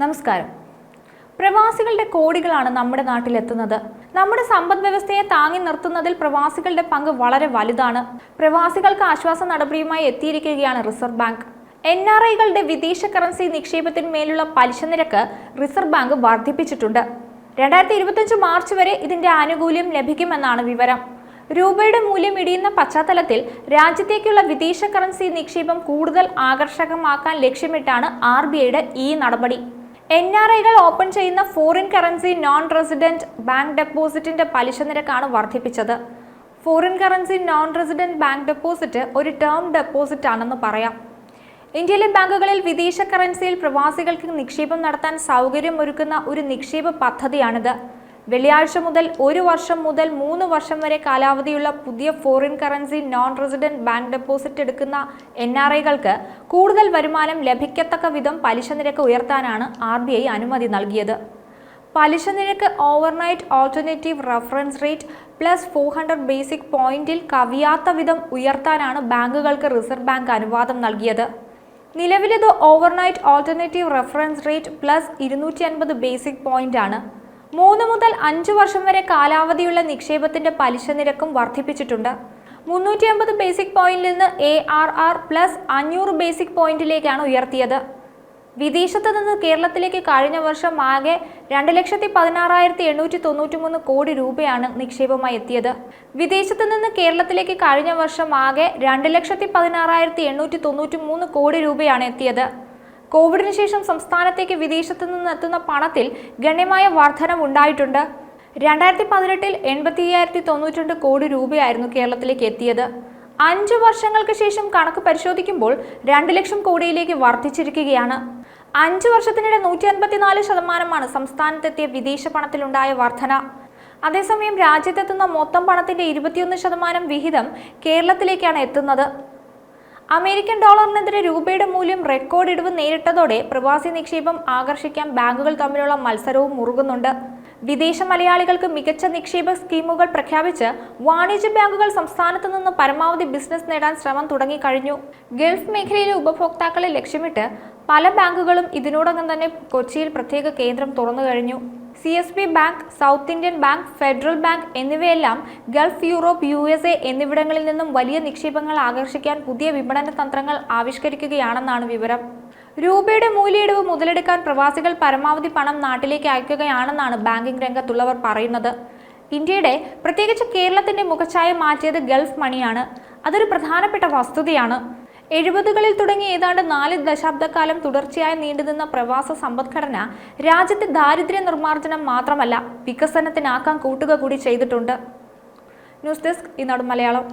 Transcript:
നമസ്കാരം. പ്രവാസികളുടെ കോടികളാണ് നമ്മുടെ നാട്ടിലെത്തുന്നത്. നമ്മുടെ സമ്പദ് വ്യവസ്ഥയെ താങ്ങി നിർത്തുന്നതിൽ പ്രവാസികളുടെ പങ്ക് വളരെ വലുതാണ്. പ്രവാസികൾക്ക് ആശ്വാസ നടപടിയുമായി എത്തിയിരിക്കുകയാണ് റിസർവ് ബാങ്ക്. NRIകളുടെ വിദേശ കറൻസി നിക്ഷേപത്തിന്മേലുള്ള പലിശ നിരക്ക് റിസർവ് ബാങ്ക് വർദ്ധിപ്പിച്ചിട്ടുണ്ട്. 2025 മാർച്ച് വരെ ഇതിന്റെ ആനുകൂല്യം ലഭിക്കുമെന്നാണ് വിവരം. രൂപയുടെ മൂല്യം ഇടിയുന്ന പശ്ചാത്തലത്തിൽ രാജ്യത്തേക്കുള്ള വിദേശ കറൻസി നിക്ഷേപം കൂടുതൽ ആകർഷകമാക്കാൻ ലക്ഷ്യമിട്ടാണ് RBIയുടെ ഈ നടപടി. NRIകൾ ഓപ്പൺ ചെയ്യുന്ന foreign currency non resident bank ഡെപ്പോസിറ്റിന്റെ പലിശ നിരക്കാണ് വർദ്ധിപ്പിച്ചത്. Foreign currency non resident bank deposit ഒരു ടേം ഡെപ്പോസിറ്റ് ആണെന്ന് പറയാം. ഇന്ത്യയിലെ ബാങ്കുകളിൽ വിദേശ കറൻസിയിൽ പ്രവാസികൾക്ക് നിക്ഷേപം നടത്താൻ സൗകര്യമൊരുക്കുന്ന ഒരു നിക്ഷേപ പദ്ധതിയാണിത്. വെള്ളിയാഴ്ച മുതൽ 1 വർഷം മുതൽ 3 വർഷം വരെ കാലാവധിയുള്ള പുതിയ foreign currency non resident bank deposit എടുക്കുന്ന NRIകൾക്ക് കൂടുതൽ വരുമാനം ലഭിക്കത്തക്ക വിധം പലിശ നിരക്ക് ഉയർത്താനാണ് RBI അനുമതി നൽകിയത്. പലിശ നിരക്ക് overnight alternative reference rate plus 400 basic പോയിന്റിൽ കവിയാത്ത വിധം ഉയർത്താനാണ് ബാങ്കുകൾക്ക് റിസർവ് ബാങ്ക് അനുവാദം നൽകിയത്. നിലവിലിത് overnight alternative reference rate plus 250 basic point ആണ്. 3 മുതൽ 5 വർഷം വരെ കാലാവധിയുള്ള നിക്ഷേപത്തിന്റെ പലിശ നിരക്കും വർദ്ധിപ്പിച്ചിട്ടുണ്ട്. 350 ബേസിക് പോയിന്റിൽ നിന്ന് ARR പ്ലസ് 500 ബേസിക് പോയിന്റിലേക്കാണ് ഉയർത്തിയത്. വിദേശത്ത് നിന്ന് കേരളത്തിലേക്ക് കഴിഞ്ഞ വർഷം ആകെ 2,16,893 കോടി രൂപയാണ് നിക്ഷേപമായി എത്തിയത്. വിദേശത്ത് നിന്ന് കേരളത്തിലേക്ക് കഴിഞ്ഞ വർഷം ആകെ 2,16,893 കോടി രൂപയാണ് എത്തിയത്. കോവിഡിന് ശേഷം സംസ്ഥാനത്തേക്ക് വിദേശത്ത് നിന്ന് എത്തുന്ന പണത്തിൽ ഗണ്യമായ വർധനവുണ്ടായിട്ടുണ്ട്. 2018 80,092 കോടി രൂപയായിരുന്നു കേരളത്തിലേക്ക് എത്തിയത്. 5 വർഷങ്ങൾക്ക് ശേഷം കണക്ക് പരിശോധിക്കുമ്പോൾ 2 ലക്ഷം കോടിയിലേക്ക് വർദ്ധിച്ചിരിക്കുകയാണ്. 5 വർഷത്തിനിടെ 154% സംസ്ഥാനത്തെത്തിയ വിദേശ പണത്തിലുണ്ടായ വർധന. അതേസമയം രാജ്യത്തെത്തുന്ന മൊത്തം പണത്തിന്റെ 21% വിഹിതം കേരളത്തിലേക്കാണ് എത്തുന്നത്. അമേരിക്കൻ ഡോളറിനെതിരെ രൂപയുടെ മൂല്യം റെക്കോർഡ് ഇടിവ് നേരിട്ടതോടെ പ്രവാസി നിക്ഷേപം ആകർഷിക്കാൻ ബാങ്കുകൾ തമ്മിലുള്ള മത്സരവും മുറുകുന്നുണ്ട്. വിദേശ മലയാളികൾക്ക് മികച്ച നിക്ഷേപ സ്കീമുകൾ പ്രഖ്യാപിച്ച് വാണിജ്യ ബാങ്കുകൾ സംസ്ഥാനത്ത് നിന്ന് പരമാവധി ബിസിനസ് നേടാൻ ശ്രമം തുടങ്ങിക്കഴിഞ്ഞു. ഗൾഫ് മേഖലയിലെ ഉപഭോക്താക്കളെ ലക്ഷ്യമിട്ട് പല ബാങ്കുകളും ഇതിനോടകം തന്നെ കൊച്ചിയിൽ പ്രത്യേക കേന്ദ്രം തുറന്നു കഴിഞ്ഞു. CSB bank, south Indian bank, federal bank എന്നിവയെല്ലാം ഗൾഫ്, യൂറോപ്പ്, USA എന്നിവിടങ്ങളിൽ നിന്നും വലിയ നിക്ഷേപങ്ങൾ ആകർഷിക്കാൻ പുതിയ വിപണന തന്ത്രങ്ങൾ ആവിഷ്കരിക്കുകയാണെന്നാണ് വിവരം. രൂപയുടെ മൂല്യയിടിവ് മുതലെടുക്കാൻ പ്രവാസികൾ പരമാവധി പണം നാട്ടിലേക്ക് അയക്കുകയാണെന്നാണ് ബാങ്കിംഗ് രംഗത്തുള്ളവർ പറയുന്നത്. ഇന്ത്യയുടെ, പ്രത്യേകിച്ച് കേരളത്തിന്റെ മുഖച്ഛായ മാറ്റിയത് ഗൾഫ് മണിയാണ്. അതൊരു പ്രധാനപ്പെട്ട വസ്തുതയാണ്. 70കളിൽ തുടങ്ങി ഏതാണ്ട് 4 ദശാബ്ദക്കാലം തുടർച്ചയായി നീണ്ടുനിന്ന പ്രവാസ സമ്പദ്ഘടന രാജ്യത്തെ ദാരിദ്ര്യ നിർമ്മാർജ്ജനം മാത്രമല്ല വികസനത്തിനാക്കാൻ കൂട്ടുക കൂടി ചെയ്തിട്ടുണ്ട്. ന്യൂസ് ഡെസ്ക് ഈനാട് മലയാളം.